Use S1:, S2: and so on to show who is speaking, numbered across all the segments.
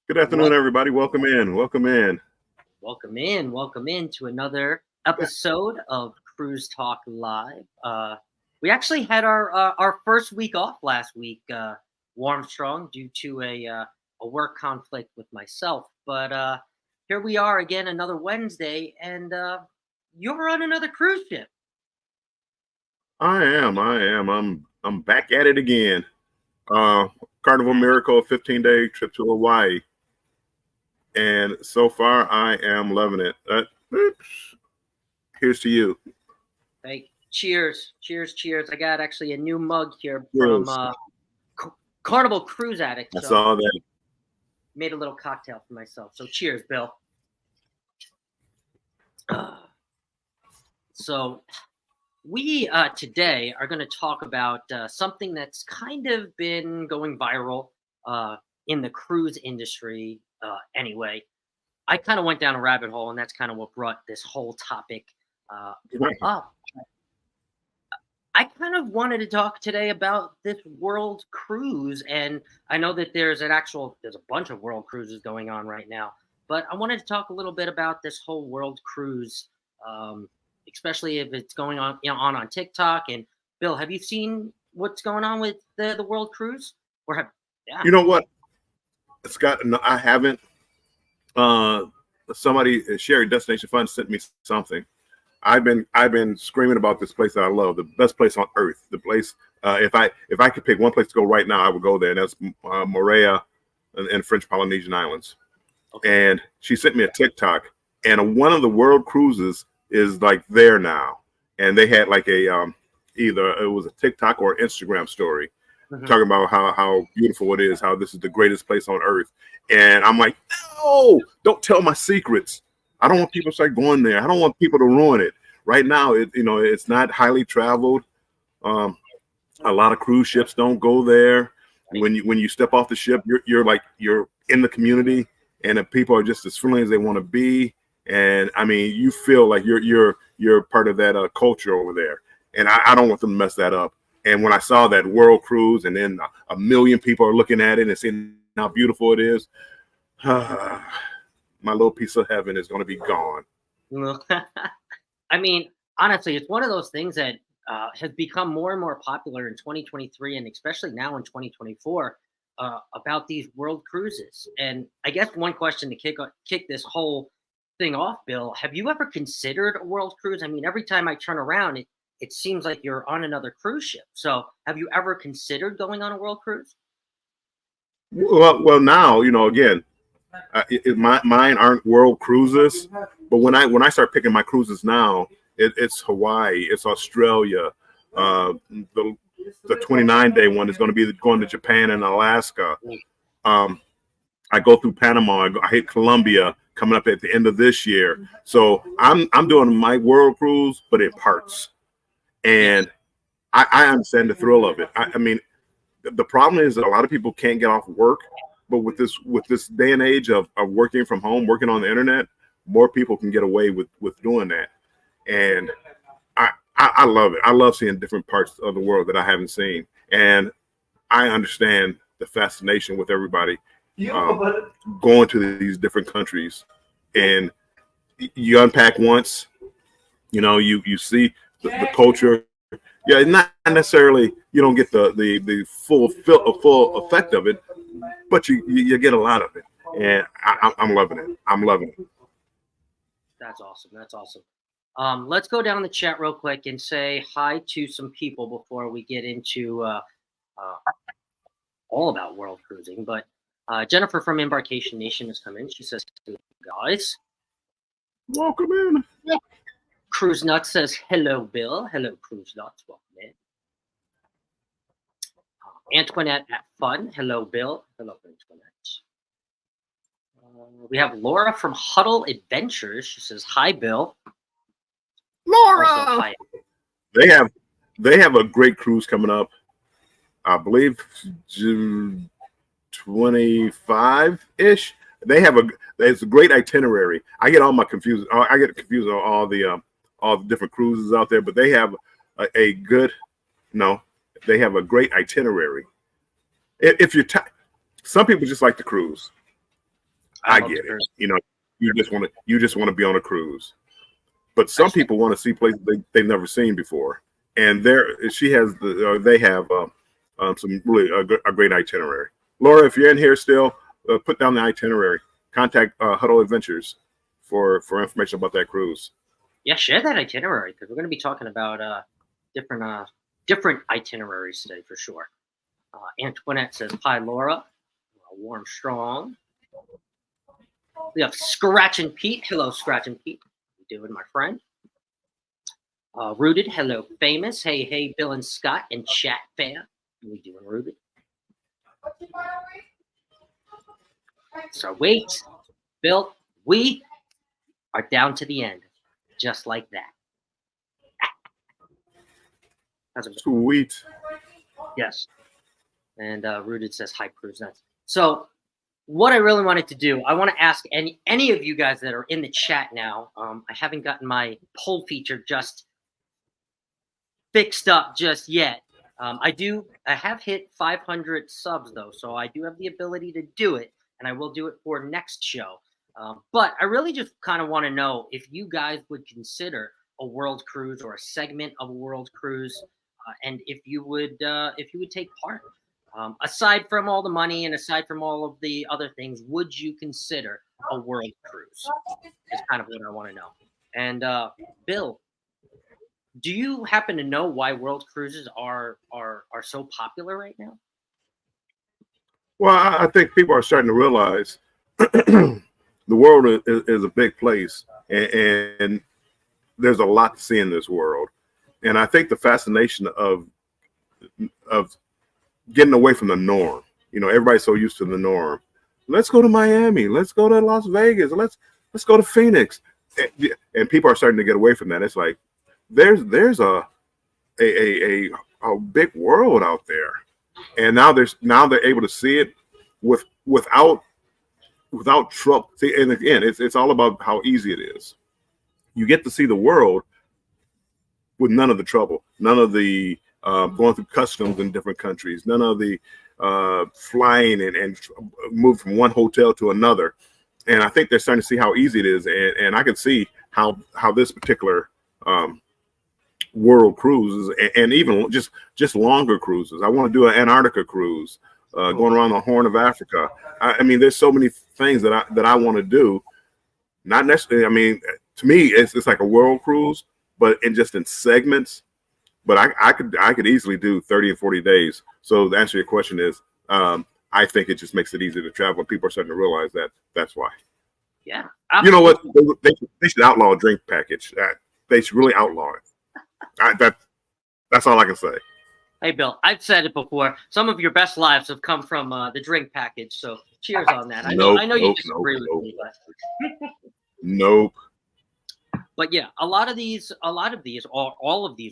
S1: Good afternoon, everybody. Welcome in. Welcome in.
S2: Welcome in. Welcome in to another episode of Cruise Talk Live. We actually had our first week off last week, Warmstrong, due to a work conflict with myself. But here we are again, another Wednesday, and you're on another cruise ship.
S1: I am. I'm back at it again. Carnival Miracle, 15-day trip to Hawaii. And so far, I am loving it. Here's to you.
S2: Hey, cheers. I got actually a new mug here from Carnival Cruise Addict.
S1: I saw that.
S2: Made a little cocktail for myself. So cheers, Bill. So we today are going to talk about something that's kind of been going viral in the cruise industry. Anyway, I kind of went down a rabbit hole, and that's kind of what brought this whole topic up. I kind of wanted to talk today about this world cruise, and I know that there's a bunch of world cruises going on right now, but I wanted to talk a little bit about this whole world cruise, especially if it's going on, on TikTok. And Bill, have you seen what's going on with the world cruise?
S1: You know what? I haven't. Somebody, Sherry Destination Fund, sent me something. I've been screaming about this place that I love, the best place on earth. The place, if I could pick one place to go right now, I would go there. And that's Moorea and French Polynesian Islands. Okay. And she sent me a TikTok, and one of the world cruises is like there now. And they had like either it was a TikTok or Instagram story. Mm-hmm. Talking about how beautiful it is, how this is the greatest place on earth. And I'm like, no, don't tell my secrets. I don't want people to start going there. I don't want people to ruin it. Right now, it's not highly traveled. A lot of cruise ships don't go there. When you step off the ship, you're in the community, and the people are just as friendly as they want to be. And I mean, you feel like you're part of that culture over there. And I don't want them to mess that up. And when I saw that world cruise, and then a million people are looking at it and seeing how beautiful it is, my little piece of heaven is going to be gone.
S2: I mean, honestly, it's one of those things that has become more and more popular in 2023, and especially now in 2024, about these world cruises. And I guess one question to kick this whole thing off, Bill, have you ever considered a world cruise? I mean, every time I turn around, it seems like you're on another cruise ship. So, have you ever considered going on a world cruise?
S1: Well, now again, mine aren't world cruises, but when I start picking my cruises now, it's Hawaii, it's Australia. The 29-day one is going to be going to Japan and Alaska. I go through Panama. I hit Colombia coming up at the end of this year. So I'm doing my world cruise, but in parts, and I understand the thrill of it. I mean, the problem is that a lot of people can't get off work. But with this day and age of working from home, working on the internet, more people can get away with doing that. And I love it. I love seeing different parts of the world that I haven't seen. And I understand the fascination with everybody going to these different countries. And you unpack once, you see the culture. Yeah, not necessarily you don't get the full effect of it, but you get a lot of it, and I'm loving it. I'm loving it.
S2: That's awesome. That's awesome. Let's go down the chat real quick and say hi to some people before we get into all about world cruising. But Jennifer from Embarkation Nation has come in. She says, "Hello, guys."
S1: Welcome in.
S2: Yeah. Cruise Nuts says, "Hello, Bill." Hello, Cruise Nuts. Welcome in. Antoinette at Fun. Hello, Bill. Hello, Antoinette. We have Laura from Huddle Adventures. She says, "Hi, Bill."
S1: Laura.
S2: Also, hi.
S1: They have a great cruise coming up. I believe June 25-ish. It's a great itinerary. I get confused on all the different cruises out there, but they have a great itinerary. If you're some people just like to cruise. I get it. You just want to be on a cruise. But some people want to see places they've never seen before, and they have some really a great itinerary. Laura, if you're in here still, put down the itinerary. Contact Huddle Adventures for information about that cruise.
S2: Yeah, share that itinerary because we're going to be talking about different itineraries today for sure. Antoinette says, "Hi, Laura." Warm Strong. We have Scratch and Pete. Hello, Scratch and Pete. How you doing, my friend? Rooted. Hello, Famous. Hey, Bill and Scott and Chat Fan. How we doing, Rooted? So wait, Bill, we are down to the end, just like that.
S1: Sweet.
S2: Yes. And Rooted says, "Hi, Cruise Nuts." So what I really wanted to do, I want to ask any of you guys that are in the chat now. I haven't gotten my poll feature just fixed up just yet. I have hit 500 subs though, so I do have the ability to do it, and I will do it for next show. But I really just kind of want to know if you guys would consider a world cruise or a segment of a world cruise, and if you would take part. Aside from all the money and aside from all of the other things, would you consider a world cruise? Is kind of what I want to know. And Bill, do you happen to know why world cruises are so popular right now?
S1: Well, I think people are starting to realize the world is a big place, and there's a lot to see in this world. And I think the fascination of getting away from the norm. Everybody's so used to the norm. Let's go to Miami. Let's go to Las Vegas. Let's go to Phoenix. And people are starting to get away from that. It's like there's a big world out there, and now they're able to see it without trouble. See, and again, it's all about how easy it is. You get to see the world with none of the trouble, none of the going through customs in different countries, none of the flying and move from one hotel to another. And I think they're starting to see how easy it is. And I can see how this particular world cruises and even just longer cruises. I want to do an Antarctica cruise, going around the Horn of Africa. I mean, there's so many things that I want to do. Not necessarily. I mean, to me, it's like a world cruise, but in segments. But I could easily do 30 and 40 days. So the answer to your question is, I think it just makes it easier to travel. And people are starting to realize that that's why.
S2: Yeah.
S1: Absolutely. You know what? They should outlaw a drink package. They should really outlaw it. That's all I can say.
S2: Hey, Bill, I've said it before. Some of your best lives have come from the drink package. So cheers on that. I know you disagree with me, but
S1: nope.
S2: But yeah, all of these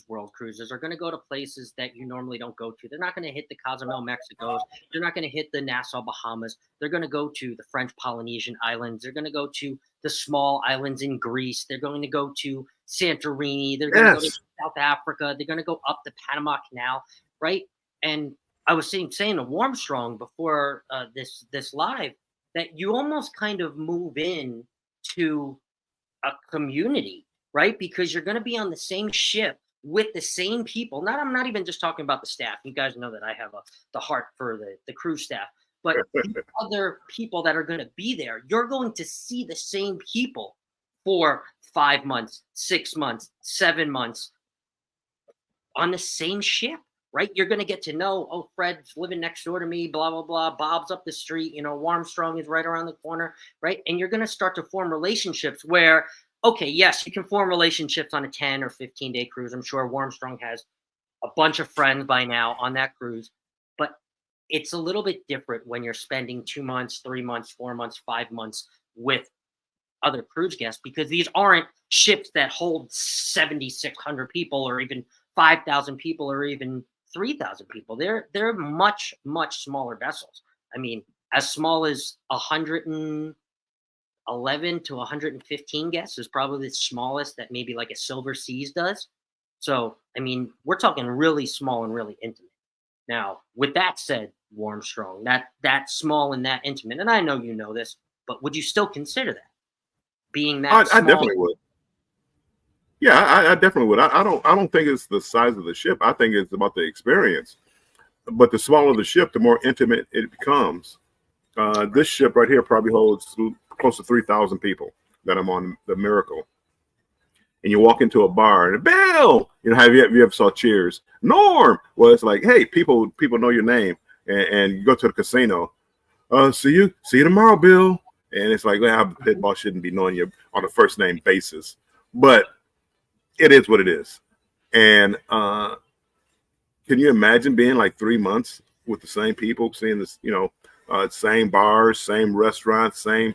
S2: world cruises are going to go to places that you normally don't go to. They're not going to hit the Cozumel, Mexicos. They're not going to hit the Nassau, Bahamas. They're going to go to the French Polynesian Islands. They're going to go to the small islands in Greece. They're going to go to Santorini. They're going to go to South Africa. They're going to go up the Panama Canal, right? And I was saying to Warmstrong before this live that you almost kind of move in to a community, right? Because you're going to be on the same ship with the same people. I'm not even just talking about the staff. You guys know that I have the heart for the cruise staff, but the other people that are going to be there, you're going to see the same people for 5 months, 6 months, 7 months on the same ship, right? You're going to get to know, oh, Fred's living next door to me, blah, blah, blah. Bob's up the street, Warmstrong is right around the corner, right? And you're going to start to form relationships where, okay, yes, you can form relationships on a 10 or 15-day cruise. I'm sure Warmstrong has a bunch of friends by now on that cruise, but it's a little bit different when you're spending 2 months, 3 months, 4 months, 5 months with other cruise guests, because these aren't ships that hold 7,600 people or even 5,000 people or even 3,000 people. They're much, much smaller vessels. I mean, as small as 111 to 115 guests is probably the smallest that maybe like a Silver Seas does. So, I mean, we're talking really small and really intimate. Now, with that said, Warmstrong, that small and that intimate, and I know you know this, but would you still consider that being that small?
S1: I definitely would. Yeah, I definitely would. I don't think it's the size of the ship. I think it's about the experience. But the smaller the ship, the more intimate it becomes. This ship right here probably holds close to 3,000 people that I'm on the Miracle. And you walk into a bar and Bill, have you ever saw Cheers? Norm. Well, it's like, hey, people know your name, and you go to the casino. See you tomorrow, Bill. And it's like, well, the pit boss shouldn't be knowing you on a first name basis, but it is what it is. And can you imagine being like 3 months with the same people, seeing this, same bars, same restaurants, same,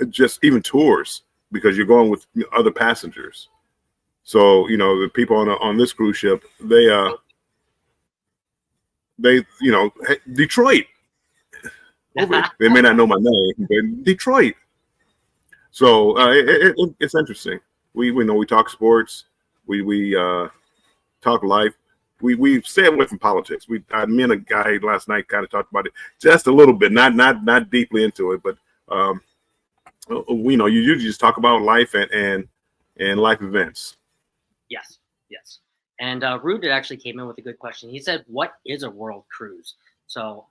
S1: just even tours, because you're going with other passengers. So, the people on this cruise ship, they Detroit. They may not know my name, but Detroit. So it's interesting. We know we talk sports, we talk life. We stay away from politics. Me and a guy last night kind of talked about it just a little bit, not deeply into it, but we know you usually just talk about life and life events.
S2: Yes. And Rude actually came in with a good question. He said, "What is a world cruise?" So,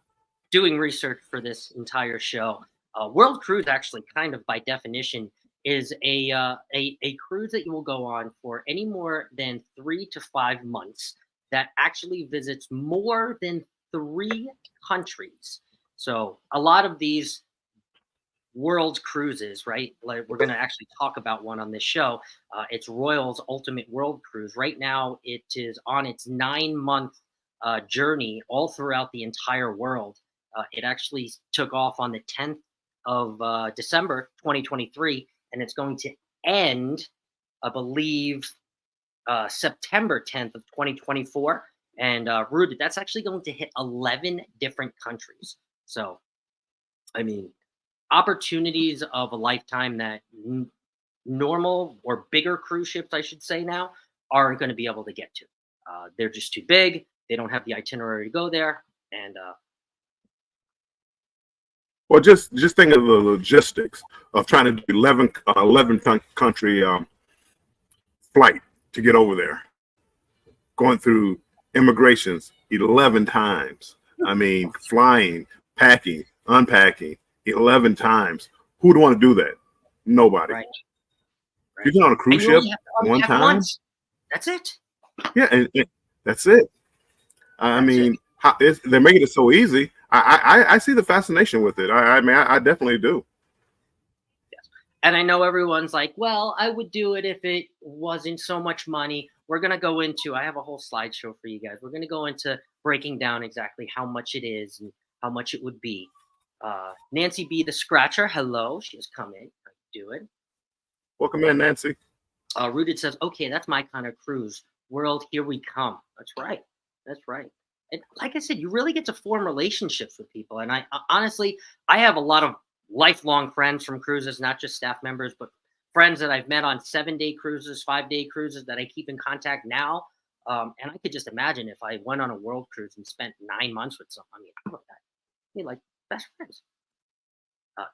S2: doing research for this entire show, world cruise actually, kind of by definition, is a cruise that you will go on for any more than 3 to 5 months that actually visits more than 3 countries. So a lot of these world cruises, right? Like we're going to actually talk about one on this show. It's Royal's Ultimate World Cruise. Right now, it is on its 9-month journey all throughout the entire world. It actually took off on the 10th of December 2023, and it's going to end, I believe, September 10th of 2024. And Rude, that's actually going to hit 11 different countries. So, I mean, opportunities of a lifetime that normal or bigger cruise ships, I should say now, aren't going to be able to get to. They're just too big. They don't have the itinerary to go there, and
S1: Well, just think of the logistics of trying to do 11 country flight to get over there, going through immigrations 11 times. I mean, flying, packing, unpacking 11 times. Who would want to do that? Nobody.
S2: right,
S1: You
S2: right.
S1: get on a
S2: And
S1: cruise
S2: you
S1: ship
S2: only have to
S1: one
S2: unpack
S1: time.
S2: once. That's it.
S1: Yeah, and that's it. I
S2: That's it.
S1: mean, they're making it so easy. I see the fascination with it. I mean, I definitely do.
S2: And I know everyone's like, well, I would do it if it wasn't so much money. We're going to go into, I have a whole slideshow for you guys. We're going to go into breaking down exactly how much it is and how much it would be. Nancy B. the Scratcher, hello. She has come in. How you doing?
S1: Welcome in, Nancy.
S2: Rooted says, okay, that's my kind of cruise. World, here we come. That's right. That's right. And like I said, you really get to form relationships with people. And I honestly, I have a lot of lifelong friends from cruises, not just staff members, but friends that I've met on 7-day cruises, 5-day cruises that I keep in contact now. And I could just imagine if I went on a world cruise and spent 9 months with someone. I mean, how about that? I mean, like best friends.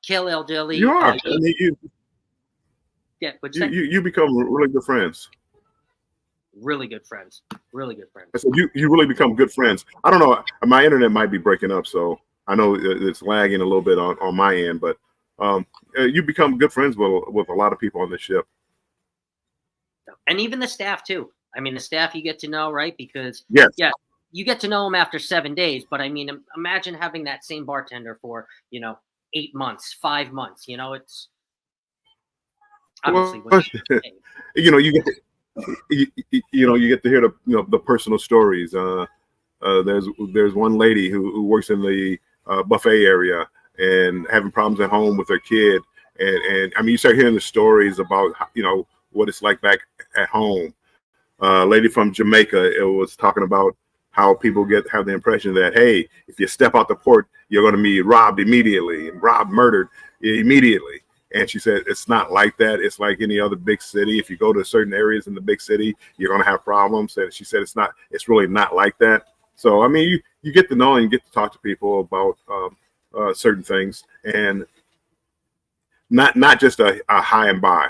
S2: Kale L. Dilly.
S1: You are. I mean,
S2: Yeah, what'd you say?
S1: you become really good friends.
S2: Really good friends. Really good friends.
S1: I said you really become good friends. I don't know. My internet might be breaking up, so I know it's lagging a little bit on my end. But you become good friends with a lot of people on the ship.
S2: And even the staff too. I mean, the staff you get to know, right? Because
S1: Yes.
S2: yeah, you get to know them after 7 days. But I mean, imagine having that same bartender for 8 months, 5 months. It's obviously
S1: Well, you get you get to hear the personal stories. There's one lady who works in the buffet area and having problems at home with her kid, and I mean, you start hearing the stories about what it's like back at home. A lady from Jamaica, it was talking about how people have the impression that, hey, if you step out the port, you're going to be robbed immediately, murdered immediately. And she said it's not like that. It's like any other big city. If you go to certain areas in the big city, you're going to have problems. And she said it's really not like that. So I mean, you get to know and you get to talk to people about certain things, and not just a high and by,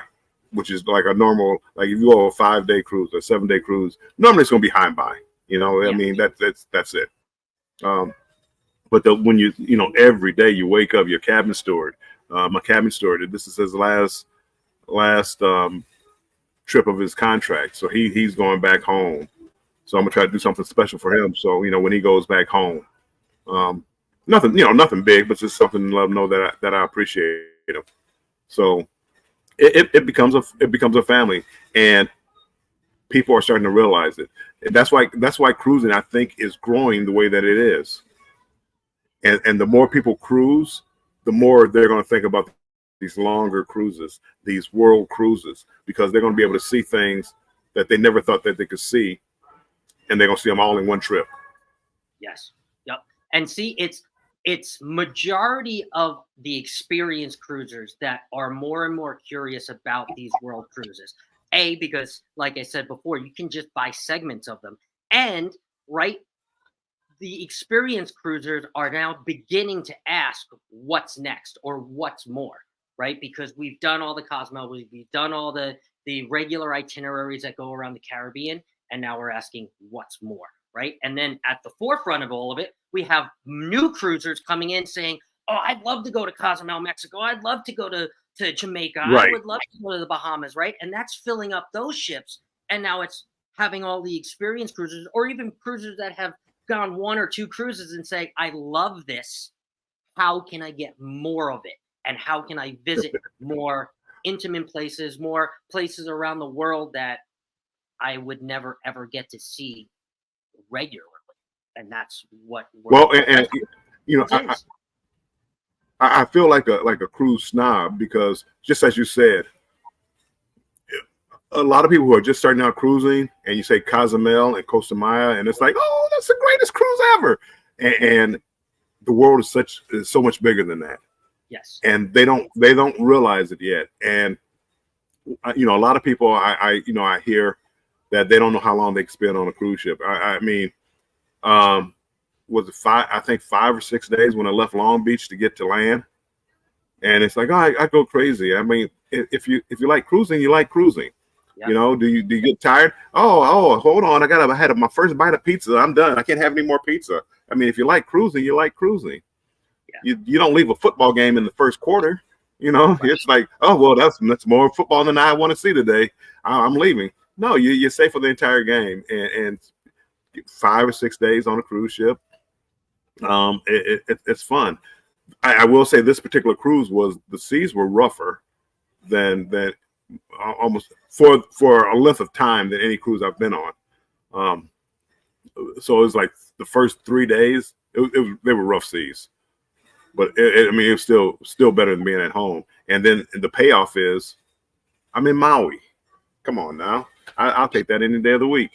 S1: which is like a normal, like if you go a 5-day cruise or 7-day cruise, normally it's going to be high and by. I mean, that's it. But when every day you wake up, your cabin steward, my cabin steward, this is his last trip of his contract, so he's going back home. So I'm gonna try to do something special for him. So when he goes back home, nothing big, but just something to let him know that I appreciate him. So it becomes a family, and people are starting to realize it. And that's why cruising, I think, is growing the way that it is. And the more people cruise, the more they're going to think about these longer cruises, these world cruises, because they're going to be able to see things that they never thought that they could see, and they're going to see them all in one trip.
S2: Yes. Yep. And see, it's majority of the experienced cruisers that are more and more curious about these world cruises. Because like I said before, you can just buy segments of them. And right, the experienced cruisers are now beginning to ask what's next or what's more, right? Because we've done all the Cozumel, we've done all the regular itineraries that go around the Caribbean, and now we're asking what's more, right? And then at the forefront of all of it, we have new cruisers coming in saying, oh, I'd love to go to Cozumel, Mexico. I'd love to go to Jamaica.
S1: Right.
S2: I would love to go to the Bahamas, right? And that's filling up those ships. And now it's having all the experienced cruisers, or even cruisers that have gone 1 or 2 cruises and say, I love this. How can I get more of it? And how can I visit more intimate places, more places around the world that I would never, ever get to see regularly? And that's what
S1: I feel like a cruise snob, because just as you said, a lot of people who are just starting out cruising, and you say Cozumel and Costa Maya, and it's like, oh, that's the greatest cruise ever. And the world is so much bigger than that.
S2: Yes.
S1: And they don't realize it yet. And a lot of people I hear that they don't know how long they can spend on a cruise ship. I mean, was it five? I think 5 or 6 days when I left Long Beach to get to land, and it's like, oh, I go crazy. I mean, if you like cruising, you like cruising.
S2: Yeah.
S1: You know, do you get tired? Oh, hold on, I had my first bite of pizza. I'm done. I can't have any more pizza. I mean, if you like cruising, you like cruising.
S2: Yeah.
S1: You don't leave a football game in the first quarter. You know,
S2: Right.
S1: it's like, oh well, that's more football than I want to see today. I'm leaving. No, you stay for the entire game, and 5 or 6 days on a cruise ship. It's fun. I will say this particular cruise the seas were rougher than almost for a length of time than any cruise I've been on. Um, so it was like the first 3 days, they were rough seas, but I mean, it's still better than being at home. And then the payoff is I'm in Maui. Come on now, I'll take that any day of the week.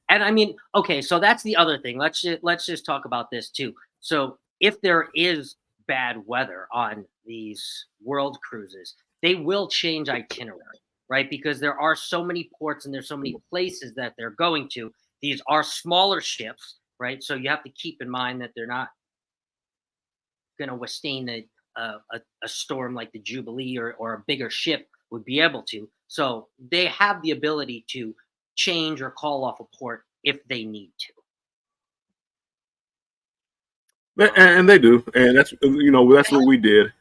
S2: And I mean, okay, so that's the other thing. Let's just talk about this too. So if there is bad weather on these world cruises, they will change itinerary, right? Because there are so many ports and there's so many places that they're going to. These are smaller ships, right? So you have to keep in mind that they're not going to withstand a storm like the Jubilee or a bigger ship would be able to. So they have the ability to change or call off a port if they need to.
S1: And they do, and that's what we did.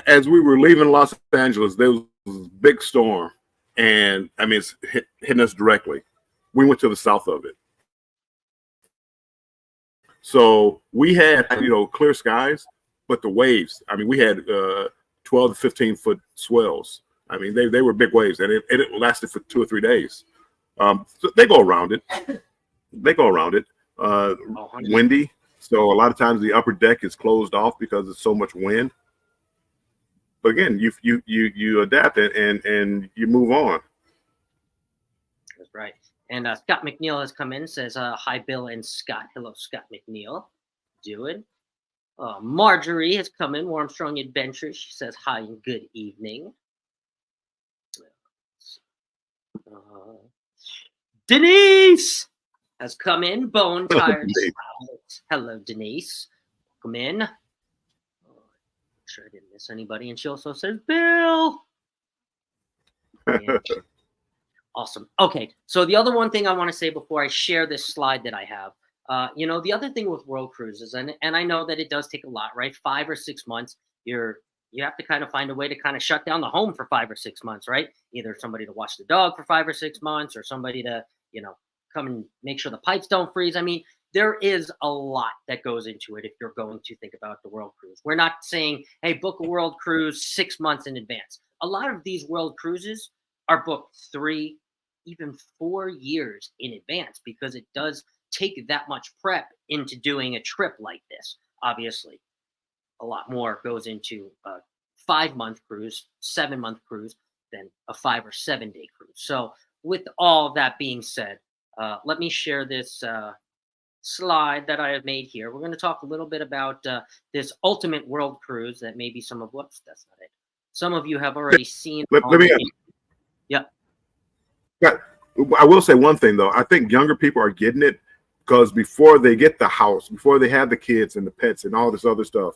S1: As we were leaving Los Angeles, there was this big storm, and I mean, it's hitting us directly. We went to the south of it, so we had clear skies, but the waves. I mean, we had 12 to 15 foot swells. I mean, they were big waves, and it lasted for 2 or 3 days. So they go around it. They go around it. Windy, so a lot of times the upper deck is closed off because there's so much wind. But again, you adapt it and you move on.
S2: That's right. And Scott McNeil has come in, says, hi, Bill and Scott. Hello, Scott McNeil. Doing. Marjorie has come in, Warmstrong Adventures. She says, hi and good evening. Denise has come in, bone tired. Hello, Denise. Welcome in. Make sure I didn't miss anybody. And she also says, Bill. Awesome. Okay, so the other one thing I want to say before I share this slide that I have, the other thing with world cruises, and I know that it does take a lot, right? 5 or 6 months, you have to kind of find a way to kind of shut down the home for 5 or 6 months, right? Either somebody to watch the dog for 5 or 6 months, or somebody to come and make sure the pipes don't freeze. I mean, there is a lot that goes into it if you're going to think about the world cruise. We're not saying, hey, book a world cruise 6 months in advance. A lot of these world cruises are booked 3, even 4 years in advance, because it does take that much prep into doing a trip like this. Obviously, a lot more goes into a 5-month cruise, 7-month cruise than a 5 or 7 day cruise. So with all that being said, let me share this slide that I have made here. We're going to talk a little bit about this ultimate world cruise that maybe some of some of you have already seen.
S1: Let me.
S2: Yeah.
S1: I will say one thing though. I think younger people are getting it because before they get the house, before they have the kids and the pets and all this other stuff,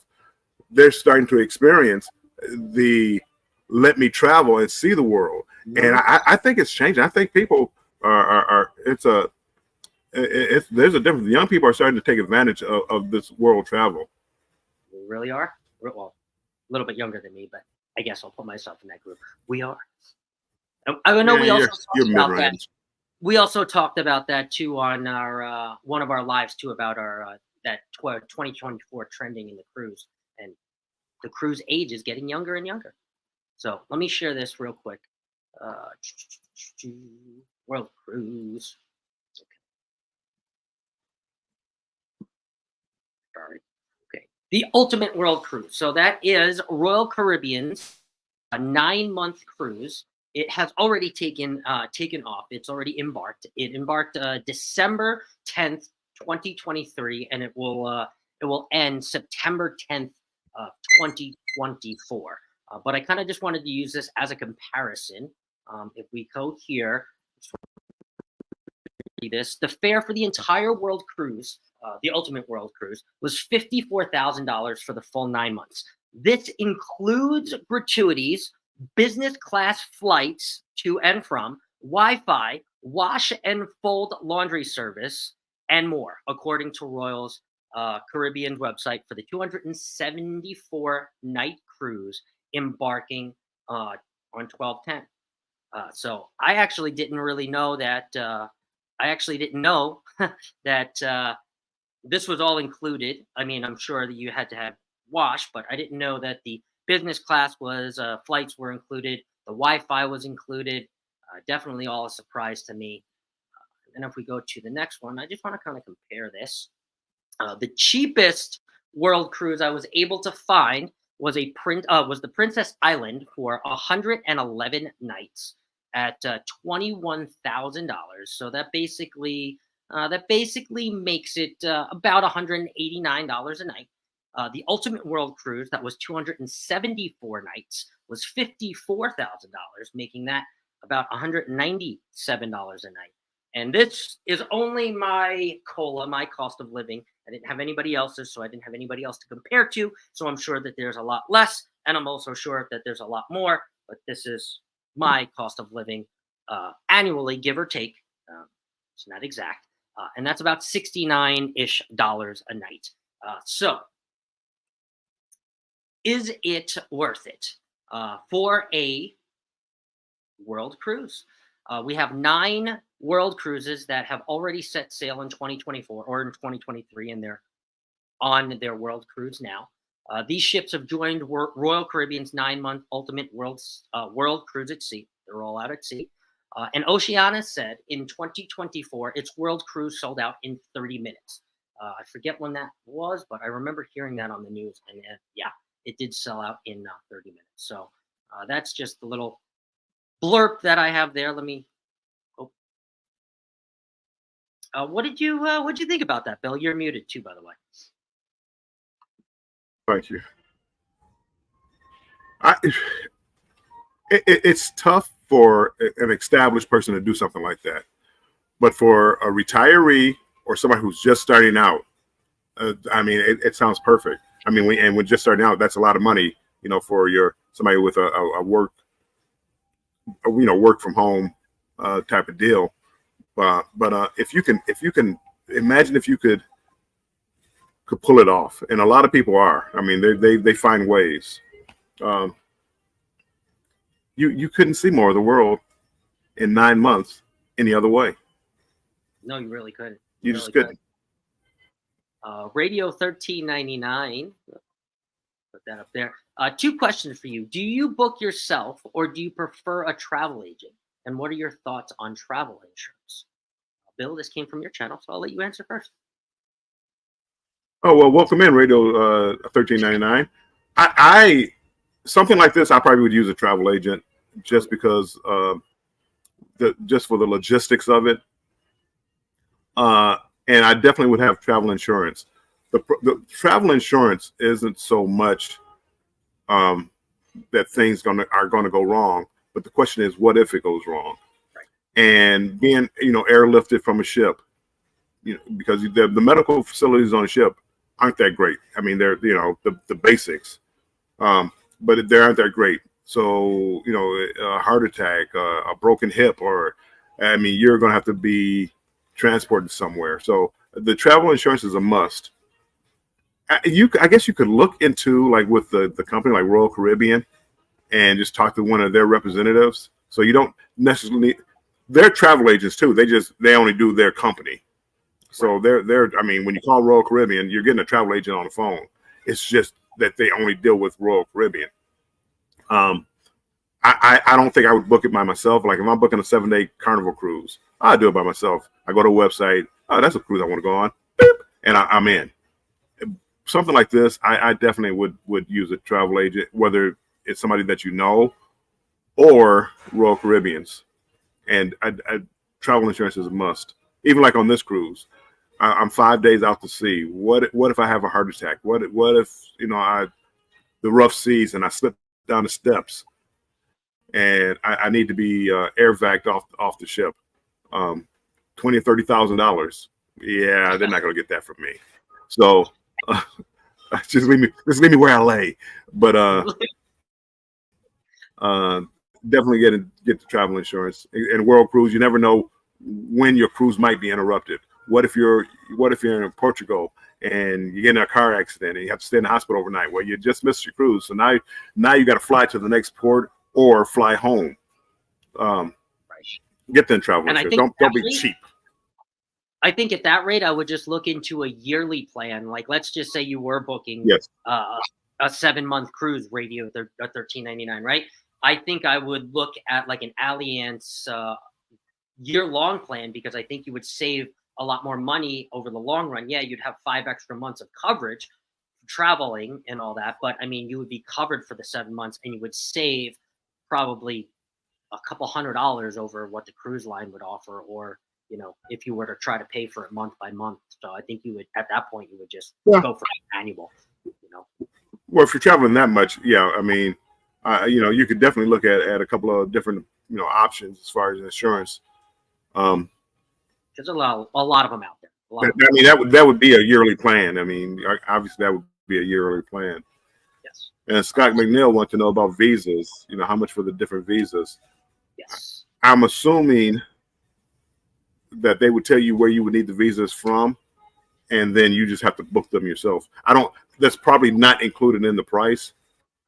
S1: they're starting to experience the let me travel and see the world. Mm-hmm. And I think it's changing. I think people there's a difference. The young people are starting to take advantage of this world travel.
S2: We really are. Well, a little bit younger than me, but I guess I'll put myself in that group. We are. I know we also talked about that. We also talked about that too on our one of our lives too, about our that 2024 trending in the cruise, and the cruise age is getting younger and younger. So let me share this real quick. World cruise. Sorry. Okay. The ultimate world cruise. So that is Royal Caribbean's a 9-month cruise. It has already taken off. It's already embarked. It embarked December 10th, 2023, and it will end September 10th, 2024. But I kind of just wanted to use this as a comparison. If we go here, you this. The fare for the entire world cruise, the Ultimate World Cruise, was $54,000 for the full 9 months. This includes gratuities, business class flights to and from, Wi-Fi, wash and fold laundry service, and more, according to Royal's Caribbean's website for the 274 night cruise embarking on 12/10. So I actually didn't really know that. I actually didn't know that this was all included. I mean, I'm sure that you had to have wash, but I didn't know that the business class was flights were included. The Wi-Fi was included. Definitely all a surprise to me. And if we go to the next one, I just want to kind of compare this. The cheapest world cruise I was able to find was the Princess Island for 111 nights at $21,000. So that basically makes it about $189 a night. The Ultimate World Cruise, that was 274 nights, was $54,000, making that about $197 a night. And this is only my COLA, my cost of living. I didn't have anybody else's, so I didn't have anybody else to compare to. So I'm sure that there's a lot less, and I'm also sure that there's a lot more. But this is my cost of living annually, give or take. It's not exact. And that's about $69-ish a night. So is it worth it for a world cruise? We have 9 world cruises that have already set sail in 2024 or in 2023, and they're on their world cruise now. These ships have joined Royal Caribbean's 9-month Ultimate World Cruise at Sea. They're all out at sea. And Oceania said in 2024, its world cruise sold out in 30 minutes. I forget when that was, but I remember hearing that on the news. And yeah, it did sell out in 30 minutes. So that's just the little blurb that I have there. Let me. What did you think about that, Bill? You're muted too, by the way.
S1: Thank you. It's tough for an established person to do something like that, but for a retiree or somebody who's just starting out, I mean, it sounds perfect. I mean, when just starting out, that's a lot of money, for somebody with a work, work from home type of deal. But if you can imagine if you could pull it off, and a lot of people are. I mean, they find ways. You couldn't see more of the world in 9 months any other way.
S2: No, you really couldn't.
S1: You just couldn't.
S2: Radio 1399. Put that up there. 2 questions for you. Do you book yourself, or do you prefer a travel agent? And what are your thoughts on travel insurance? Bill, this came from your channel, so I'll let you answer first.
S1: Oh, well, welcome in, Radio 1399. I something like this, I probably would use a travel agent just because just for the logistics of it. And I definitely would have travel insurance. The travel insurance isn't so much that things are gonna go wrong, but the question is, what if it goes wrong?
S2: Right.
S1: And being airlifted from a ship, because the medical facilities on a ship aren't that great. I mean, they're the basics, but they aren't that great. So a heart attack, a broken hip, or you're gonna have to be transported somewhere. So the travel insurance is a must. I guess you could look into, like, with the company like Royal Caribbean and just talk to one of their representatives. So you don't necessarily need, they're travel agents too. They only do their company. So when you call Royal Caribbean, you're getting a travel agent on the phone. It's just that they only deal with Royal Caribbean. I don't think I would book it by myself. Like, if I'm booking a 7-day Carnival cruise, I'll do it by myself. I go to a website. Oh, that's a cruise I want to go on. Beep, and I'm in. Something like this, I definitely would use a travel agent, whether it's somebody that you know or Royal Caribbean's. And travel insurance is a must. Even like on this cruise, I'm 5 days out to sea. What if I have a heart attack? What if the rough seas and I slip down the steps and I need to be air vac off the ship? $20,000 or $30,000. Yeah, they're not going to get that from me. So just leave me where I lay. But definitely get the travel insurance. And World Cruise, you never know when your cruise might be interrupted. What if you're in Portugal and you get in a car accident and you have to stay in the hospital overnight? Well, you just missed your cruise, so now you got to fly to the next port or fly home. Get the travel insurance. Don't be cheap.
S2: I think at that rate, I would just look into a yearly plan. Like, let's just say you were booking a 7-month cruise, radio at $13.99, right? I think I would look at like an Allianz year-long plan, because I think you would save a lot more money over the long run. Yeah, you'd have 5 extra months of coverage, traveling and all that, but I mean, you would be covered for the 7 months, and you would save probably a couple $100 over what the cruise line would offer, or if you were to try to pay for it month by month. So I think you would, at that point, you would just go for an annual.
S1: Well, if you're traveling that much, yeah, I mean, you could definitely look at a couple of different options as far as insurance.
S2: There's a lot of them out there.
S1: I mean, that would be a yearly plan. I mean, obviously that would be a yearly plan.
S2: Yes.
S1: And Scott McNeil wants to know about visas. How much for the different visas?
S2: Yes.
S1: I'm assuming that they would tell you where you would need the visas from, and then you just have to book them yourself. That's probably not included in the price,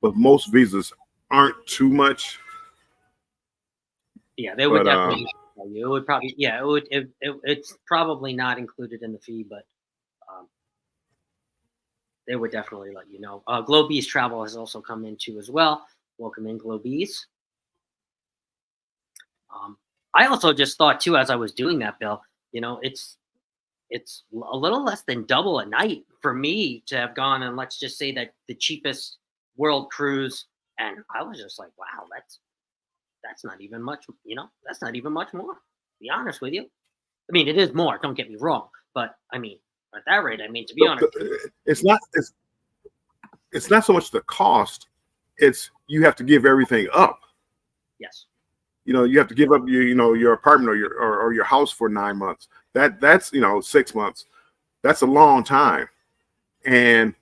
S1: but most visas aren't too much.
S2: Yeah, they would definitely tell you. It would probably, it's probably not included in the fee, but they would definitely let you know. Globease Travel has also come in too as well. Welcome in, Globease. I also just thought too, as I was doing that, Bill, it's a little less than double a night for me to have gone, and let's just say that the cheapest world cruise, and I was just like, wow, that's not even much, that's not even much more, to be honest with you. I mean, it is more, don't get me wrong, but I mean, at that rate, I mean, to be honest,
S1: it's not so much the cost, it's you have to give everything up.
S2: Yes.
S1: You have to give up your apartment or your house for 9 months. That's 6 months. That's a long time. And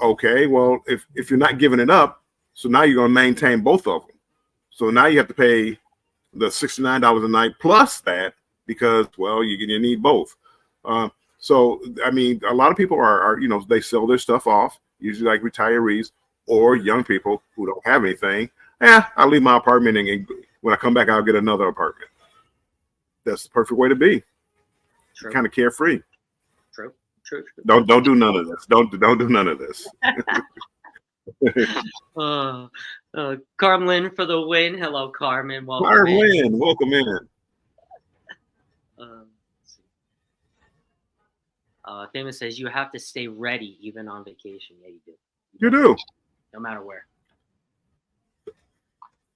S1: okay, well, if you're not giving it up, so now you're going to maintain both of them. So now you have to pay the $69 a night plus that, because you need both. So I mean, a lot of people are they sell their stuff off, usually like retirees or young people who don't have anything. I'll leave my apartment, and when I come back, I'll get another apartment. That's the perfect way to be.
S2: True.
S1: Kind of carefree.
S2: True.
S1: Don't do none of this. Don't do none of this.
S2: Carmen for the win. Hello, Carmen. Welcome.
S1: Carmen, welcome in.
S2: Famous says you have to stay ready even on vacation. Yeah, you do.
S1: You do.
S2: No matter where.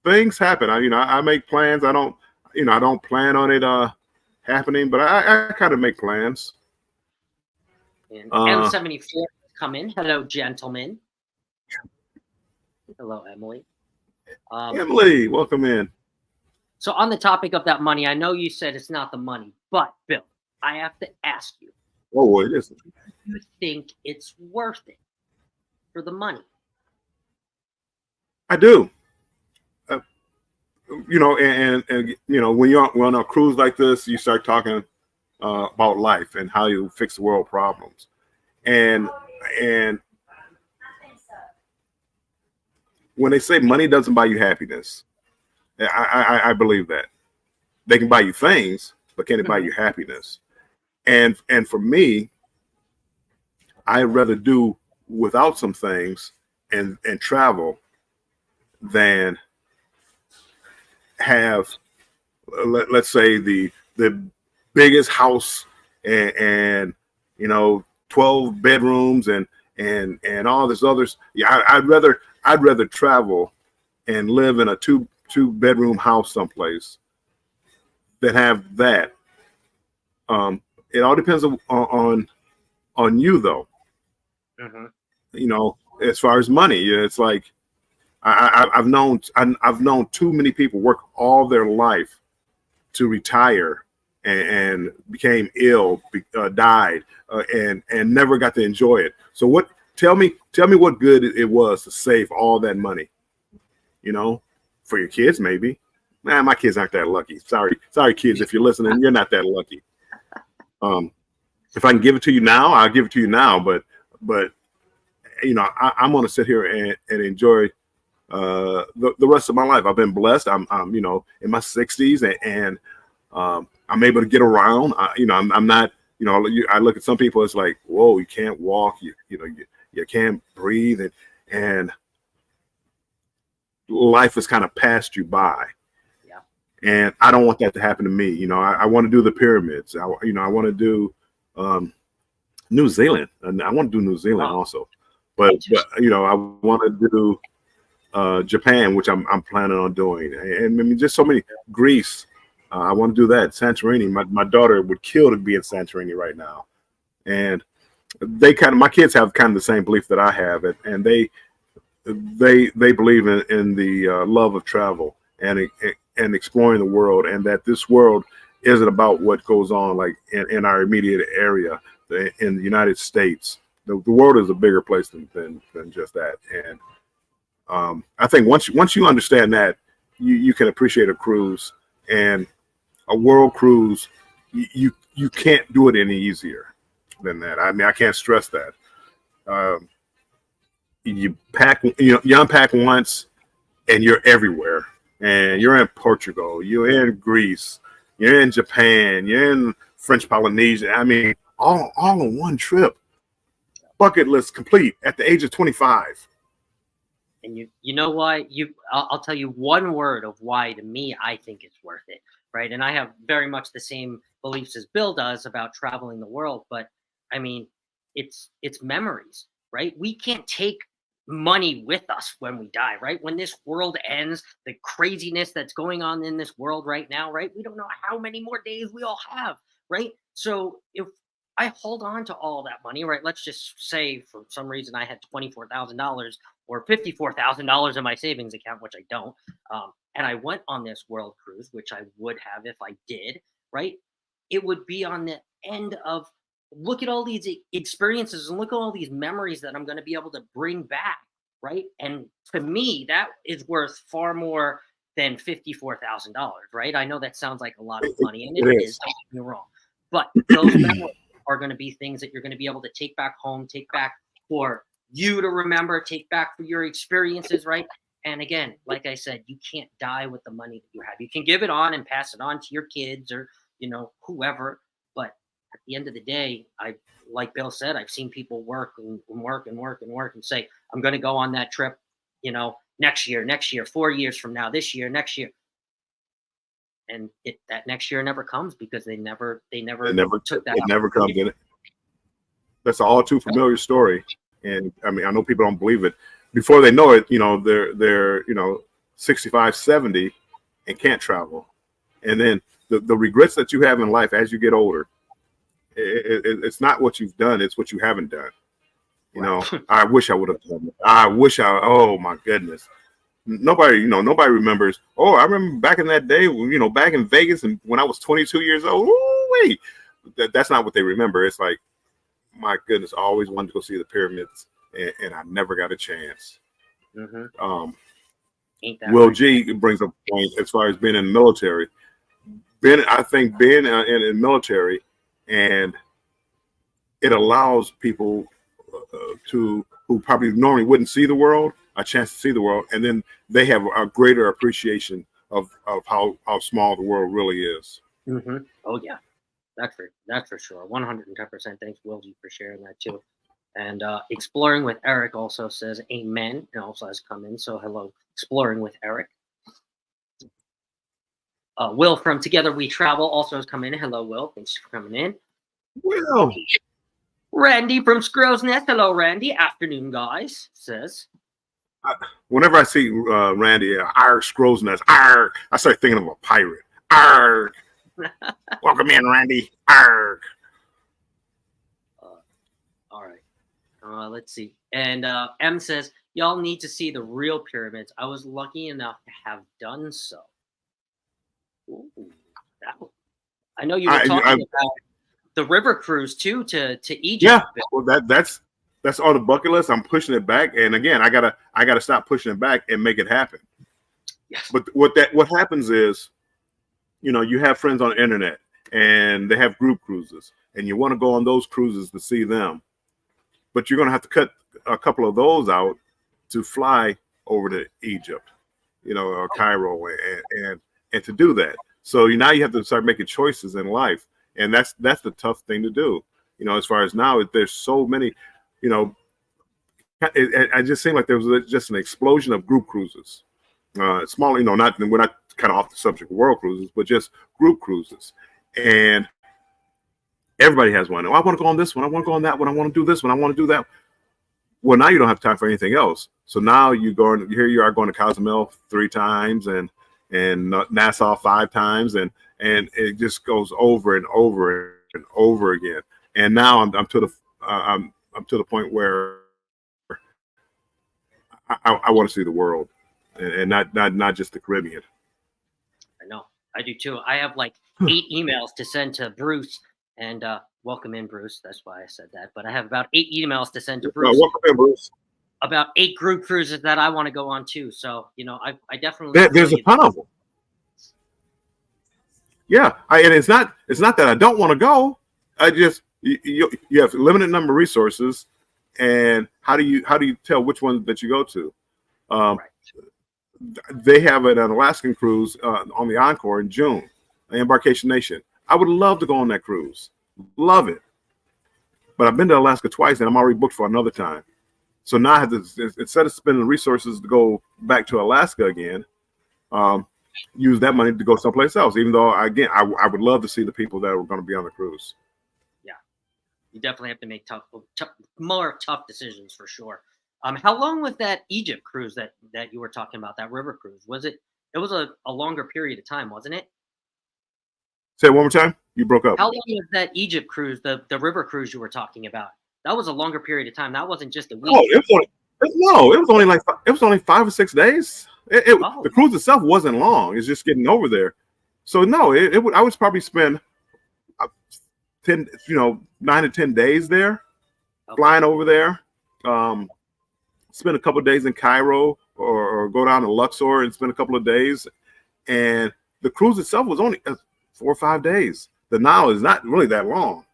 S1: Things happen. I make plans. I don't plan on it happening, but I kind of make plans.
S2: And M74 come in. Hello, gentlemen. Hello, Emily.
S1: Emily, welcome in.
S2: So on the topic of that money, I know you said it's not the money, but Bill, I have to ask you.
S1: Oh, it isn't.
S2: Do you think it's worth it for the money?
S1: I do. And when you're on a cruise like this, you start talking about life and how you fix the world problems, and when they say money doesn't buy you happiness, I believe that. They can buy you things, but can it buy you happiness? And for me, I'd rather do without some things and travel than have, let's say, the biggest house and 12 bedrooms and all this others. Yeah, I'd rather travel and live in a two bedroom house someplace than have that. It all depends on you though. Mm-hmm. As far as money, it's like I've known too many people work all their life to retire and became ill, died, and never got to enjoy it. So what? Tell me what good it was to save all that money. You know, for your kids maybe. Nah, my kids aren't that lucky. Sorry, kids, if you're listening, you're not that lucky. If I can give it to you now, I'll give it to you now. But I'm going to sit here and enjoy the rest of my life. I've been blessed. I'm in my 60s, and I'm able to get around. I'm not. I look at some people. It's like, whoa, you can't walk. You can't breathe, and life has kind of passed you by.
S2: Yeah.
S1: And I don't want that to happen to me. I want to do the pyramids. I want to do New Zealand, and I want to do New Zealand also. But I want to do Japan, which I'm planning on doing, and I mean just so many. Greece, I want to do that. Santorini, my daughter would kill to be in Santorini right now, and my kids have kind of the same belief that I have, and they believe in the love of travel and exploring the world, and that this world isn't about what goes on like in our immediate area in the United States. The world is a bigger place than just that. And I think once you understand that, you can appreciate a cruise, and a world cruise. You can't do it any easier than that. I mean, I can't stress that. You unpack once, and you're everywhere. And you're in Portugal, you're in Greece, you're in Japan, you're in French Polynesia. I mean, all in one trip. Bucket list complete at the age of 25.
S2: And you know why? I'll tell you one word of why to me I think it's worth it, right? And I have very much the same beliefs as Bill does about traveling the world, but I mean, it's memories, right? We can't take money with us when we die, right? When this world ends, the craziness that's going on in this world right now, right? We don't know how many more days we all have, right? So if I hold on to all that money, right? Let's just say for some reason I had $24,000 or $54,000 in my savings account, which I don't, and I went on this world cruise, which I would have if I did, right? It would be on the end of look at all these experiences and look at all these memories that I'm going to be able to bring back, right? And to me, that is worth far more than $54,000, right? I know that sounds like a lot of money, and it is. Don't get me wrong, but those memories are going to be things that you're going to be able to take back home, take back for you to remember, take back for your experiences, right? And again, like I said, you can't die with the money that you have. You can give it on and pass it on to your kids or whoever, but at the end of the day, like Bill said, I've seen people work and work and work and work and say, I'm going to go on that trip, next year, 4 years from now, this year, next year. And that next year never comes because they never took that.
S1: It never comes in it. That's an all too familiar story. And I mean, I know people don't believe it. Before they know it, they're 65, 70 and can't travel. And then the regrets that you have in life as you get older, it's not what you've done, it's what you haven't done. I wish I would have done it. Oh my goodness. Nobody remembers. Oh, I remember back in that day, back in Vegas and when I was 22 years old. Ooh, wait. That's not what they remember. It's like, my goodness, I always wanted to go see the pyramids and I never got a chance.
S2: Mm-hmm.
S1: Will G brings up a point as far as being in the military. I think being in the military, and it allows people who probably normally wouldn't see the world a chance to see the world, and then they have a greater appreciation of how small the world really is.
S2: Mm-hmm. Oh yeah, that's for sure. 110%. Thanks, Will G, for sharing that too. And Exploring with Eric also says amen, and also has come in. So hello, Exploring with Eric. Will from Together We Travel also has come in. Hello, Will. Thanks for coming in.
S1: Will.
S2: Randy from Squirrel's Nest. Hello, Randy. Afternoon, guys. Says.
S1: Whenever I see Randy, Squirrel's Nest, I start thinking of a pirate. Arr. Welcome in, Randy. Arr.
S2: All right. Let's see. And M says, y'all need to see the real pyramids. I was lucky enough to have done so. Ooh, I know you were
S1: I
S2: talking about the river cruise too to Egypt.
S1: yeah. Well, that's on the bucket list. I'm pushing it back, and again, I gotta stop pushing it back and make it happen.
S2: Yes.
S1: But what happens is, you have friends on the internet, and they have group cruises, and you want to go on those cruises to see them, but you're gonna have to cut a couple of those out to fly over to Egypt, or Cairo, and to do that. So now you have to start making choices in life, and that's the tough thing to do. As far as now, there's so many, you know, I just seemed like there was just an explosion of group cruises, small, not we're not kind of off the subject of world cruises, but just group cruises, and everybody has one. Oh, I want to go on this one. I want to go on that one. I want to do this one. I want to do that. Well, now you don't have time for anything else. So now here you are going to Cozumel 3 times and Nassau 5 times, and it just goes over and over and over again. And now I'm to the point where I want to see the world, and not just the Caribbean.
S2: I know. I do too. I have like 8 emails to send to Bruce, and welcome in, Bruce. That's why I said that. But I have about 8 emails to send to Bruce.
S1: Welcome in, Bruce.
S2: About 8 group cruises that I want to go on too. So I definitely
S1: There's a ton of them. Yeah, and it's not that I don't want to go. I just you have a limited number of resources, and how do you tell which one that you go to?
S2: Right.
S1: They have an Alaskan cruise on the Encore in June, Embarkation Nation. I would love to go on that cruise, love it, but I've been to Alaska twice, and I'm already booked for another time. So now I have to, instead of spending resources to go back to Alaska again, use that money to go someplace else. Even though, again, I would love to see the people that are going to be on the cruise.
S2: Yeah, you definitely have to make more tough decisions for sure. How long was that Egypt cruise that you were talking about? That river cruise, was it? It was a longer period of time, wasn't it?
S1: Say it one more time. You broke up.
S2: How long was that Egypt cruise, the river cruise you were talking about? That was a longer period of time. That wasn't just a week.
S1: Oh, it was only 5 or 6 days. The cruise itself wasn't long. It's just getting over there. So no, I would probably spend 9 to 10 days there, flying over there. Spend a couple of days in Cairo, or go down to Luxor and spend a couple of days. And the cruise itself was only 4 or 5 days. The Nile is not really that long,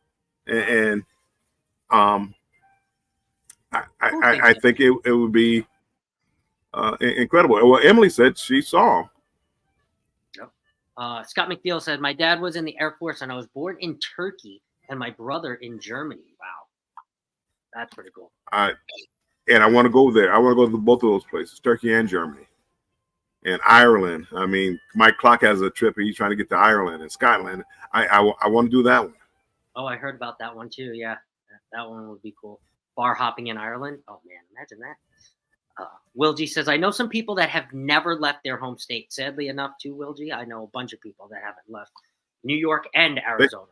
S1: and I think it would be incredible. Well, Emily said she saw.
S2: Yep. Scott McNeil said, my dad was in the Air Force and I was born in Turkey and my brother in Germany. Wow. That's pretty cool.
S1: And I want to go there. I want to go to both of those places, Turkey and Germany. And Ireland. I mean, Mike Clark has a trip. He's trying to get to Ireland and Scotland. I want to do that one.
S2: Oh, I heard about that one too. Yeah, that one would be cool. Bar hopping in Ireland. Oh man, imagine that. Will G says, I know some people that have never left their home state. Sadly enough, too, Will G, I know a bunch of people that haven't left New York and Arizona.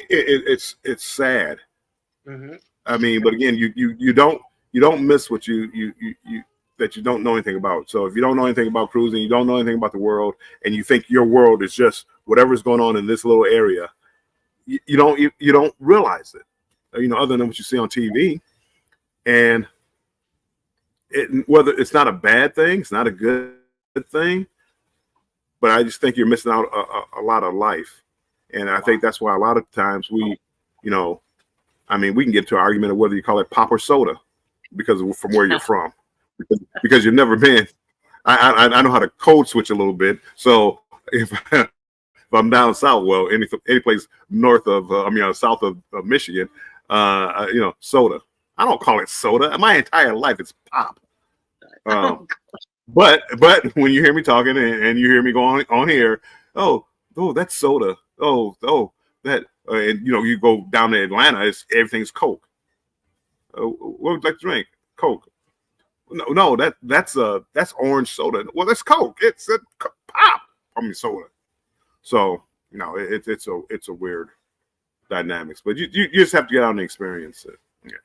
S1: It's sad.
S2: Mm-hmm.
S1: I mean, but again, you don't miss what you that you don't know anything about. So if you don't know anything about cruising, you don't know anything about the world, and you think your world is just whatever's going on in this little area, you don't realize it. Other than what you see on TV, and whether it's not a bad thing, it's not a good thing, but I just think you're missing out a lot of life, and I think that's why a lot of times we can get to an argument of whether you call it pop or soda, because from where you're from, because you've never been. I know how to code switch a little bit, so if I'm down south, well, any place north of south of Michigan. Soda. I don't call it soda. My entire life it's pop. But when you hear me talking and you hear me going on here, oh, that's soda. Oh, that, and you go down to Atlanta, everything's Coke. What would you like to drink? Coke. No, that's orange soda. Well, that's Coke. It's a pop. Soda. So it's a weird dynamics, but you just have to get out and experience it,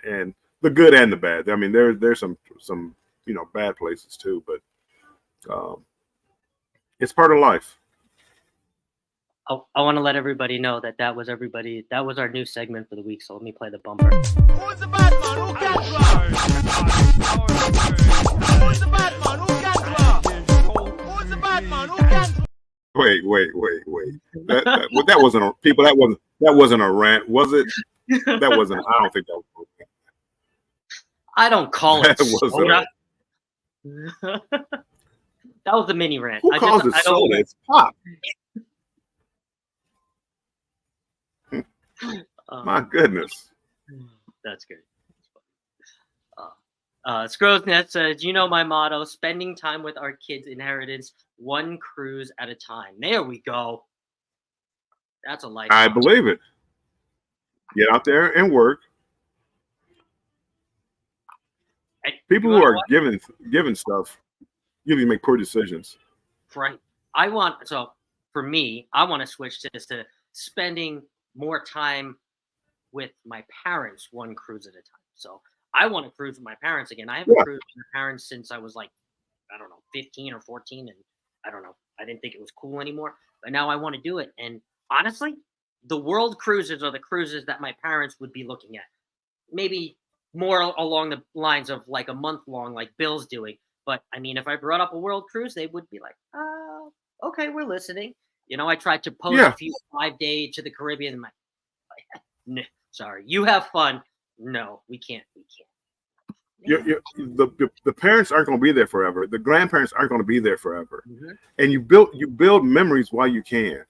S1: and the good and the bad. I mean, there's some bad places too, but It's part of life.
S2: I want to let everybody know that that was everybody. That was our new segment for the week. So let me play the bumper.
S3: Who's the Batman? Who can draw? Who's the Batman? Who can draw? Who's the Batman? Who can draw?
S1: Wait. That wasn't a people. That wasn't a rant, was it? That wasn't. I don't think that was.
S2: I don't call it
S1: That wasn't
S2: soda. That was the mini rant.
S1: Who calls it soda? It's pop. My goodness.
S2: That's good. Scrowsnet says, you know my motto, spending time with our kids' inheritance, one cruise at a time. There we go. That's a life.
S1: I believe it. Get out there and work.
S2: Hey,
S1: People
S2: you
S1: who
S2: wanna
S1: are
S2: what?
S1: given stuff usually make poor decisions.
S2: Right. So for me, I want to switch this to spending more time with my parents, one cruise at a time. So I want to cruise with my parents again. I haven't
S1: Yeah.
S2: cruised with my parents since I was like, I don't know, 15 or 14. And I don't know, I didn't think it was cool anymore. But now I want to do it. And honestly, the world cruises are the cruises that my parents would be looking at. Maybe more along the lines of like a month long, like Bill's doing. But I mean, if I brought up a world cruise, they would be like, okay, we're listening. You know, I tried to post
S1: Yeah.
S2: a few 5-day to the Caribbean. And no, sorry, you have fun. No, we can't.
S1: The parents aren't going to be there forever. The grandparents aren't going to be there forever.
S2: Mhm.
S1: And you build memories while you can.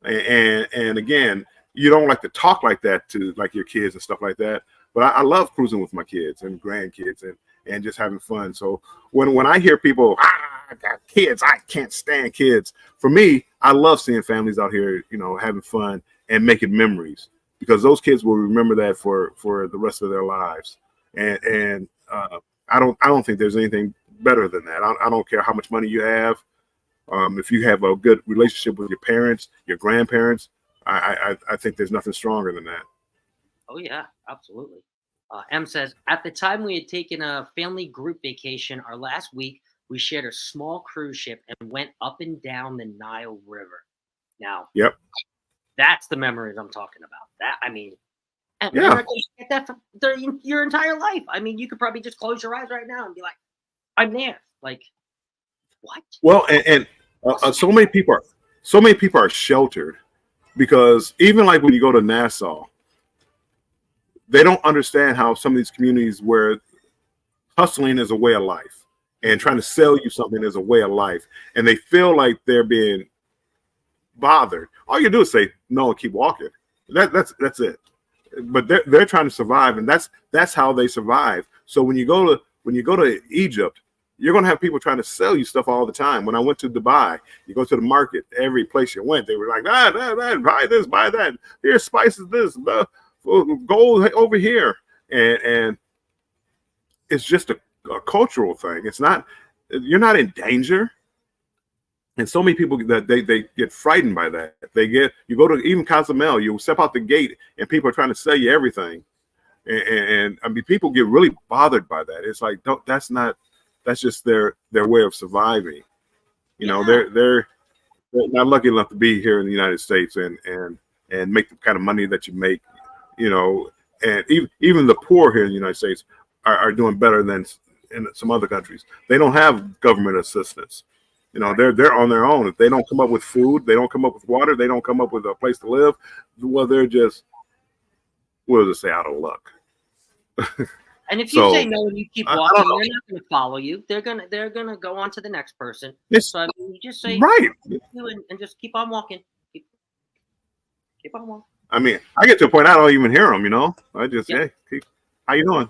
S1: And again, you don't like to talk like that to like your kids and stuff like that. But I love cruising with my kids and grandkids and just having fun. So when I hear people, I got kids, I can't stand kids. For me, I love seeing families out here, having fun and making memories, because those kids will remember that for the rest of their lives. And I don't think there's anything better than that. I don't care how much money you have. If you have a good relationship with your parents, your grandparents, I think there's nothing stronger than that.
S2: Oh yeah, absolutely. M says, at the time we had taken a family group vacation, our last week we shared a small cruise ship and went up and down the Nile River. Now,
S1: Yep.
S2: that's the memories I'm talking about. That I mean, and
S1: Yeah.
S2: you're not going to get that for your entire life. I mean, you could probably just close your eyes right now and be like, I'm there. Like, what?
S1: Well, and so many people are sheltered, because even like when you go to Nassau, they don't understand how some of these communities where hustling is a way of life and trying to sell you something is a way of life, and they feel like they're being bothered. All you do is say no and keep walking. That's it. But they're trying to survive, and that's how they survive. So when you go to Egypt, you're going to have people trying to sell you stuff all the time. When I went to Dubai, you go to the market, every place you went, they were like, buy this, buy that. Here's spices, this, gold over here. And it's just a cultural thing. It's not, you're not in danger. And so many people that they get frightened by that. You go to even Cozumel, you step out the gate and people are trying to sell you everything. And I mean, people get really bothered by that. It's like, that's just their way of surviving. They're not lucky enough to be here in the United States and make the kind of money that you make, and even the poor here in the United States are doing better than in some other countries. They don't have government assistance. They're on their own. If they don't come up with food, they don't come up with water, they don't come up with a place to live, well, they're just, what does it say, out of luck.
S2: And if you say no and you keep walking, they're not going to follow you. They're gonna go on to the next person. So I mean, you just say
S1: right,
S2: and just keep on walking. Keep on walking.
S1: I mean, I get to a point I don't even hear them. I just hey, how you doing?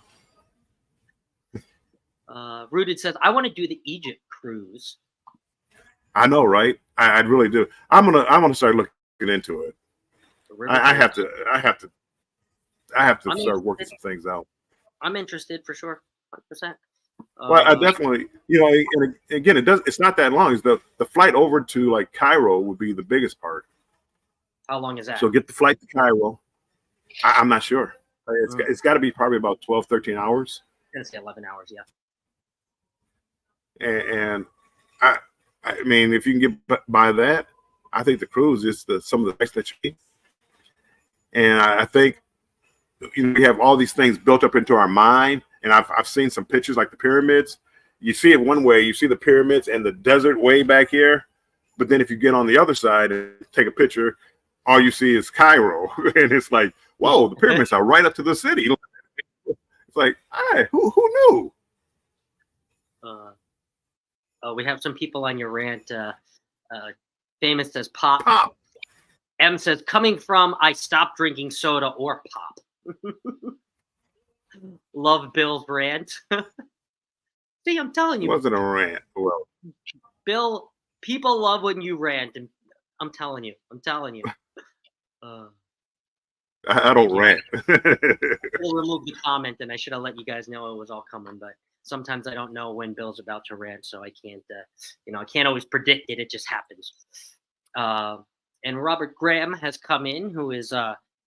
S2: Rooted says, I want to do the Egypt cruise.
S1: I know, right? I really do. I'm gonna start looking into it. I have to start working some things out.
S2: I'm interested for sure, 100%.
S1: Well, I definitely, and again, it's not that long. It's the flight over to like Cairo would be the biggest part.
S2: How long is that?
S1: So get the flight to Cairo. I'm not sure. It's got to be probably about 12, 13 hours.
S2: I'm gonna say 11 hours, yeah.
S1: And I mean, if you can get by that, I think the cruise is some of the best that you eat. And I think we have all these things built up into our mind. And I've seen some pictures like the pyramids. You see it one way, you see the pyramids and the desert way back here. But then if you get on the other side and take a picture, all you see is Cairo. And it's like, whoa, the pyramids are right up to the city. It's like, hey, who knew?
S2: We have some people on your rant. Famous says pop.
S1: Pop.
S2: M says, coming from, I stopped drinking soda or pop. Love Bill's rant. See, I'm telling
S1: It
S2: you.
S1: wasn't a rant. Well,
S2: Bill, people love when you rant. And I'm telling you.
S1: I don't rant.
S2: We'll remove the comment, and I should have let you guys know it was all coming, but sometimes I don't know when Bill's about to rant, so I can't, I can't always predict it. It just happens. And Robert Graham has come in, who is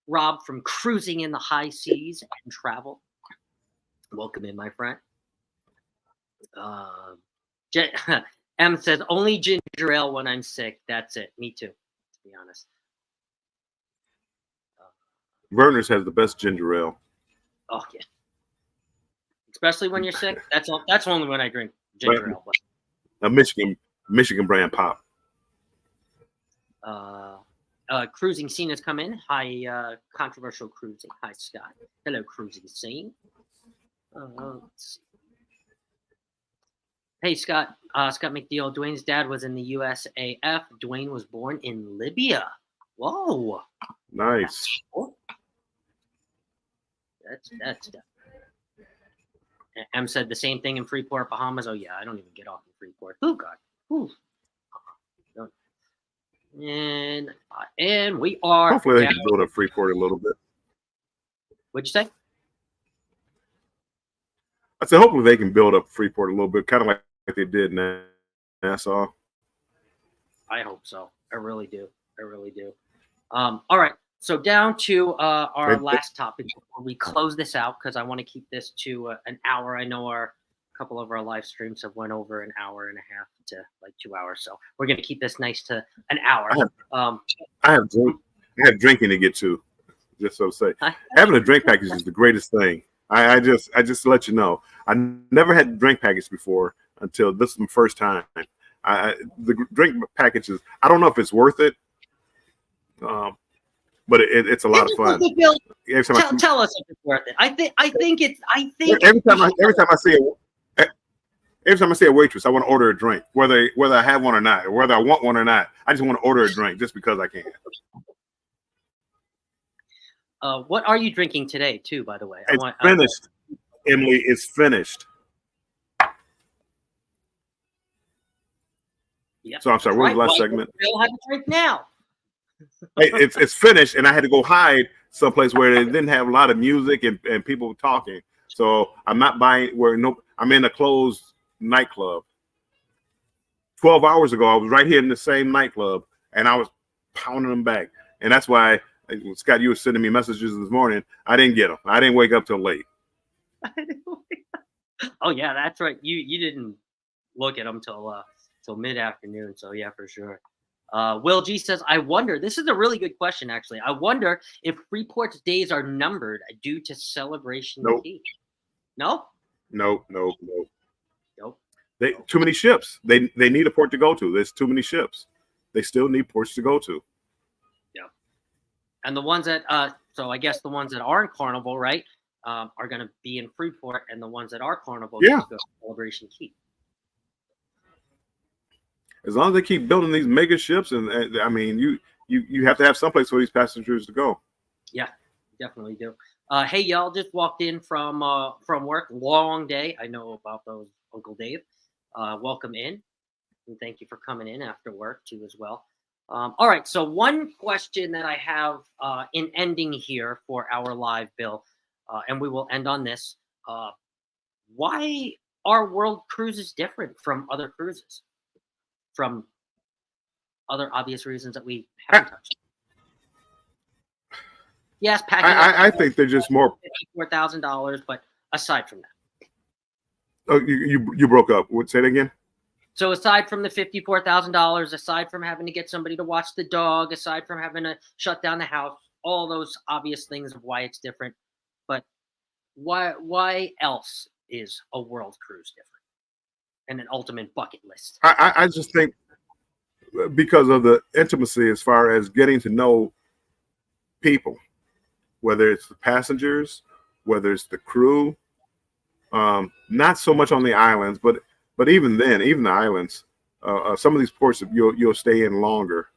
S2: Rob from Cruising in the High Seas and Travel. Welcome in, my friend. M says, only ginger ale when I'm sick. That's it. Me too, to be honest.
S1: Verner's has the best ginger ale.
S2: Oh, yeah. Especially when you're sick. That's only when I drink ginger ale.
S1: A Michigan brand pop.
S2: Cruising Scene has come in. Hi, controversial cruising. Hi, Scott. Hello, Cruising Scene. Let's see. Hey, Scott. Scott McDeal. Dwayne's dad was in the USAF. Dwayne was born in Libya. Whoa.
S1: Nice.
S2: That's M said the same thing in Freeport, Bahamas. Oh yeah, I don't even get off in Freeport. Oh God. Ooh. And we are.
S1: Hopefully they can build up Freeport a little bit.
S2: What'd you say?
S1: I said hopefully they can build up Freeport a little bit, kind of like they did in Nassau.
S2: I hope so. I really do. All right. So down to our last topic before we close this out, because I want to keep this to an hour. I know a couple of our live streams have went over an hour and a half to like 2 hours. So we're going to keep this nice to an hour.
S1: I have drinking to get to, just so to say. Having a drink package is the greatest thing. I just let you know. I never had a drink package before until this is my first time. The drink packages, I don't know if it's worth it. But it's a lot of fun.
S2: Tell us if it's worth it. I think
S1: every time I see a waitress, I want to order a drink, whether I have one or not, or whether I want one or not. I just want to order a drink just because I can.
S2: What are you drinking today, too? By the way,
S1: it's finished. Emily, it's finished.
S2: Yeah.
S1: So I'm sorry. What was the last segment?
S2: We'll have a drink now.
S1: It's finished, and I had to go hide someplace where they didn't have a lot of music and people talking. So I'm not buying I'm in a closed nightclub. 12 hours ago, I was right here in the same nightclub, and I was pounding them back. And that's why, Scott, you were sending me messages this morning. I didn't get them. I didn't wake up till late.
S2: Oh yeah, that's right. You didn't look at them till mid-afternoon. So yeah, for sure. Will G says, I wonder, this is a really good question, actually. I wonder if Freeport's days are numbered due to celebration.
S1: Nope.
S2: No?
S1: Nope.
S2: Nope.
S1: Too many ships. They need a port to go to. There's too many ships. They still need ports to go to.
S2: Yeah. And the ones that, so I guess the ones that aren't Carnival, right, are going to be in Freeport, and the ones that are Carnival go to Celebration Key.
S1: As long as they keep building these mega ships, and I mean, you have to have someplace for these passengers to go.
S2: Yeah, definitely do. Hey, y'all just walked in from work. Long day. I know about those, Uncle Dave. Welcome in, and thank you for coming in after work too as well. All right. So one question that I have in ending here for our live, Bill, and we will end on this. Why are world cruises different from other cruises? From other obvious reasons that we haven't touched. Yes, packing.
S1: I think they're just more
S2: $4,000, but aside from that,
S1: oh, you broke up. Say it again.
S2: So aside from the $54,000, aside from having to get somebody to watch the dog, aside from having to shut down the house, all those obvious things of why it's different, but why else is a world cruise different and an ultimate bucket list?
S1: I just think because of the intimacy as far as getting to know people, whether it's the passengers, whether it's the crew, not so much on the islands, but even then, even the islands, some of these ports you'll stay in longer.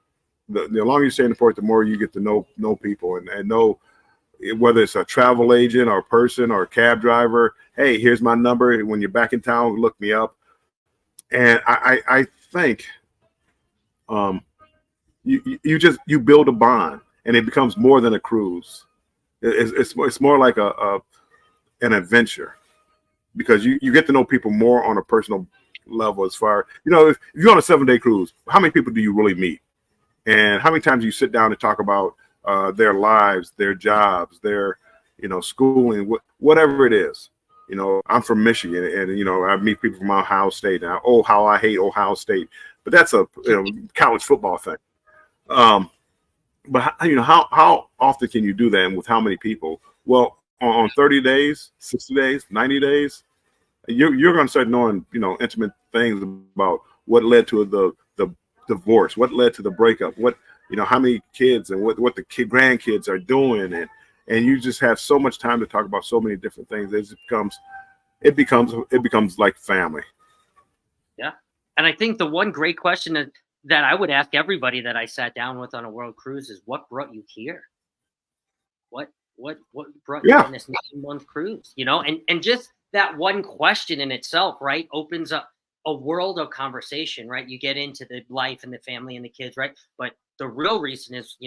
S1: The longer you stay in the port, the more you get to know people and know whether it's a travel agent or a person or a cab driver. Hey, here's my number. When you're back in town, look me up. And I think you build a bond, and it becomes more than a cruise. It's more like an adventure, because you get to know people more on a personal level. As far, if you're on a 7-day cruise, how many people do you really meet, and how many times do you sit down and talk about their lives, their jobs, their schooling, whatever it is. I'm from Michigan, and I meet people from Ohio State, and how I hate Ohio State, but that's a college football thing. But how often can you do that, and with how many people? Well, on 30 days, 60 days, 90 days, you're going to start knowing intimate things about what led to the divorce, what led to the breakup, what how many kids, and what the grandkids are doing, and you just have so much time to talk about so many different things. It becomes like family.
S2: Yeah, and I think the one great question that I would ask everybody that I sat down with on a world cruise is, what brought you here? What brought you on this 9-month cruise? And just that one question in itself, right, opens up a world of conversation, right? You get into the life and the family and the kids, right? But the real reason is,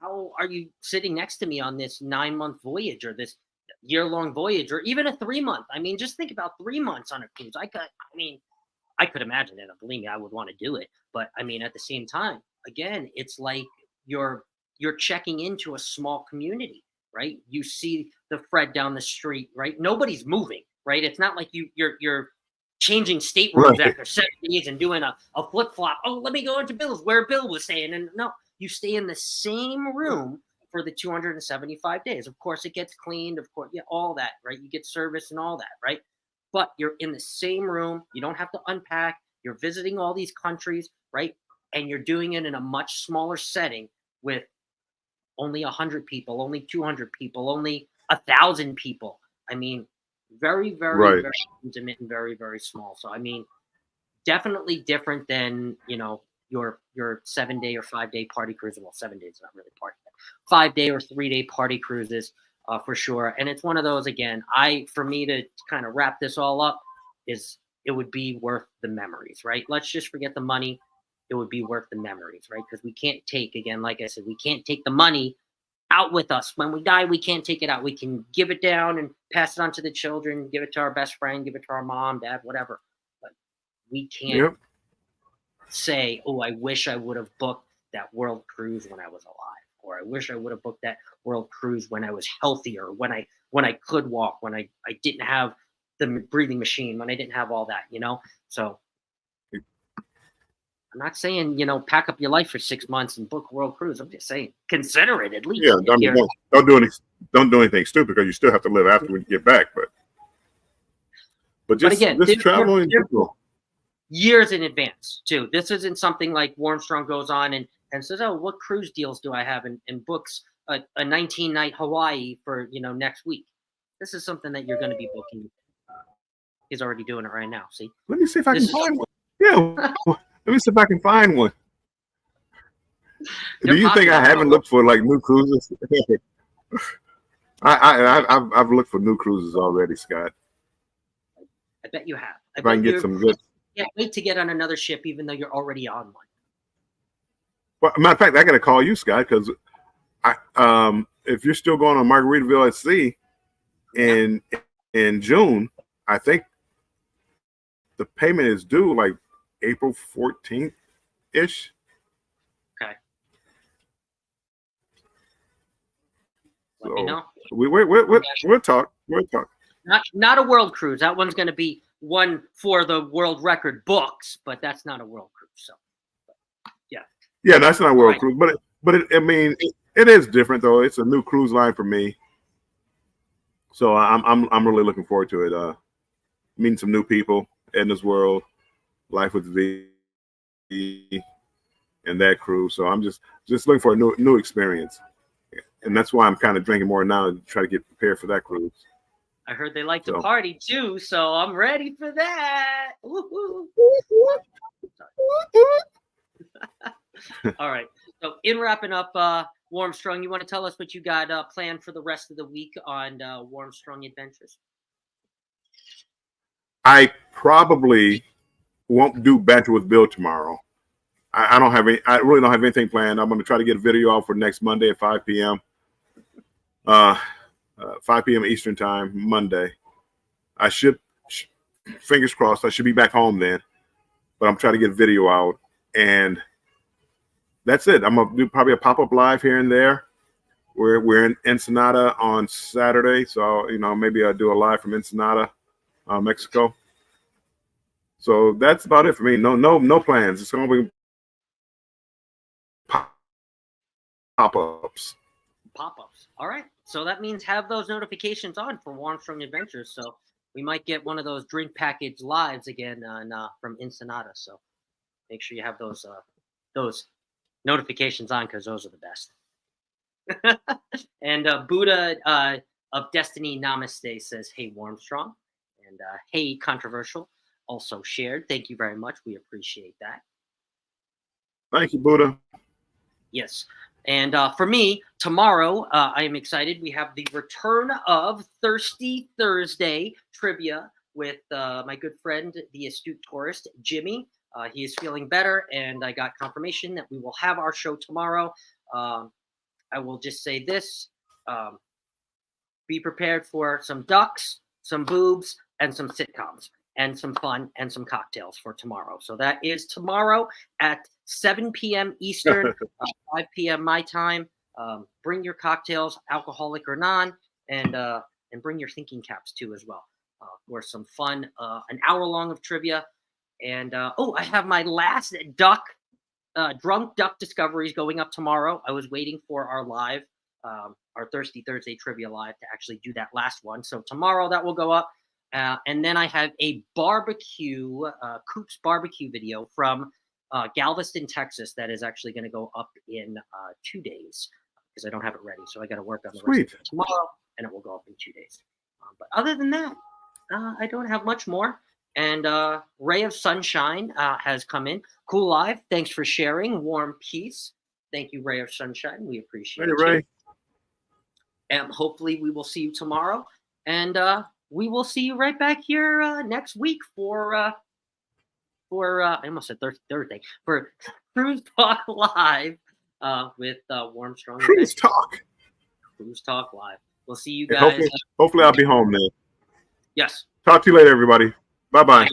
S2: how are you sitting next to me on this 9-month voyage, or this year-long voyage, or even a 3-month? I mean, just think about 3 months on a cruise. I could imagine it. Believe me, I would want to do it. But I mean, at the same time, again, it's like you're checking into a small community, right? You see the Fred down the street, right? Nobody's moving, right? It's not like you're changing staterooms after 7 days and doing a flip-flop. Oh, let me go into Bill's, where Bill was staying. And no, you stay in the same room for the 275 days. Of course, it gets cleaned. Of course, all that, right? You get service and all that, right? But you're in the same room. You don't have to unpack. You're visiting all these countries, right? And you're doing it in a much smaller setting with only 100 people, only 200 people, only 1,000 people. I mean, very, very, very intimate and very, very small. So, I mean, definitely different than, your 7-day or 5-day party cruise. Well, 7 days is not really party. 5-day or 3-day party cruises, for sure. And it's one of those, again, for me to kind of wrap this all up, is it would be worth the memories, right? Let's just forget the money. It would be worth the memories, right? Because we can't take, again, like I said, we can't take the money out with us. When we die, we can't take it out. We can give it down and pass it on to the children, give it to our best friend, give it to our mom, dad, whatever. But we can't say, oh, I wish I would have booked that world cruise when I was alive, or I wish I would have booked that world cruise when I was healthier, when I could walk, when I didn't have the breathing machine, when I didn't have all that, So I'm not saying, pack up your life for 6 months and book a world cruise. I'm just saying, consider it at least.
S1: Yeah, don't do anything stupid, because you still have to live after when you get back. But again, just travel in general.
S2: Years in advance too. This isn't something like Warmstrong goes on and says, "Oh, what cruise deals do I have?" and books a 19-night Hawaii for next week. This is something that you're going to be booking. He's already doing it right now. See?
S1: Let me see if I can find one. Yeah. Let me see if I can find one. Do you think I haven't looked for like new cruises? I've looked for new cruises already, Scott.
S2: I bet you have.
S1: If I can get some good.
S2: Yeah, wait to get on another ship, even though you're already on one.
S1: Well, matter of fact, I got to call you, Scott, because if you're still going on Margaritaville at Sea in June, I think the payment is due like April 14th ish.
S2: Okay. Let me know.
S1: We'll talk. We'll talk.
S2: Not a world cruise. That one's going to be one for the world record books, but that's not a world cruise. So,
S1: Yeah, that's not World
S2: Right.
S1: Cruise, I mean, it is different though. It's a new cruise line for me, so I'm really looking forward to it. Meeting some new people, Edna's World, Life with V, and that cruise. So I'm just looking for a new experience, and that's why I'm kind of drinking more now to try to get prepared for that cruise.
S2: I heard they like to
S1: So.
S2: party too, so I'm ready for that. Woo-hoo. All right. So in wrapping up, Warmstrong, you want to tell us what you got planned for the rest of the week on Warmstrong Adventures?
S1: I probably won't do Banter with Bill tomorrow. I don't have any. I really don't have anything planned. I'm going to try to get a video out for next Monday at 5 p.m. 5 p.m. Eastern time, Monday. I should, fingers crossed, I should be back home then. But I'm trying to get video out, and that's it. I'm gonna do probably a pop-up live here and there. We're in Ensenada on Saturday, so maybe I'll do a live from Ensenada, Mexico. So that's about it for me. No plans. It's gonna be pop-ups.
S2: Pop-ups. All right. So that means have those notifications on for Warmstrong Adventures. So we might get one of those drink package lives again from Ensenada. So make sure you have those notifications on, because those are the best. And Buddha of Destiny Namaste says, "Hey Warmstrong," and "Hey Controversial" also shared. Thank you very much. We appreciate that.
S1: Thank you, Buddha.
S2: Yes. And for me, tomorrow, I am excited. We have the return of Thirsty Thursday trivia with my good friend, the astute tourist, Jimmy. He is feeling better, and I got confirmation that we will have our show tomorrow. I will just say this. Be prepared for some ducks, some boobs, and some sitcoms, and some fun, and some cocktails for tomorrow. So that is tomorrow at 7 p.m. Eastern, 5 p.m. my time. Bring your cocktails, alcoholic or non, and bring your thinking caps too as well. For some fun, an hour long of trivia. And I have my last drunk duck discoveries going up tomorrow. I was waiting for our live, our Thirsty Thursday trivia live to actually do that last one. So tomorrow that will go up. And then I have a barbecue, Coop's barbecue video from Galveston, Texas, that is actually going to go up in 2 days, because I don't have it ready. So I got to work on the rest of it tomorrow, and it will go up in 2 days. But other than that, I don't have much more. And Ray of Sunshine has come in. Cool Live, thanks for sharing. Warm Peace. Thank you, Ray of Sunshine. We appreciate it.
S1: Ray.
S2: And hopefully we will see you tomorrow. And we will see you right back here next week for I almost said Thursday, for Cruise Talk Live with Warmstrong.
S1: Cruise Talk.
S2: Cruise Talk Live. We'll see you guys.
S1: Hopefully I'll be home then.
S2: Yes.
S1: Talk to you later, everybody. Bye-bye.
S2: Bye.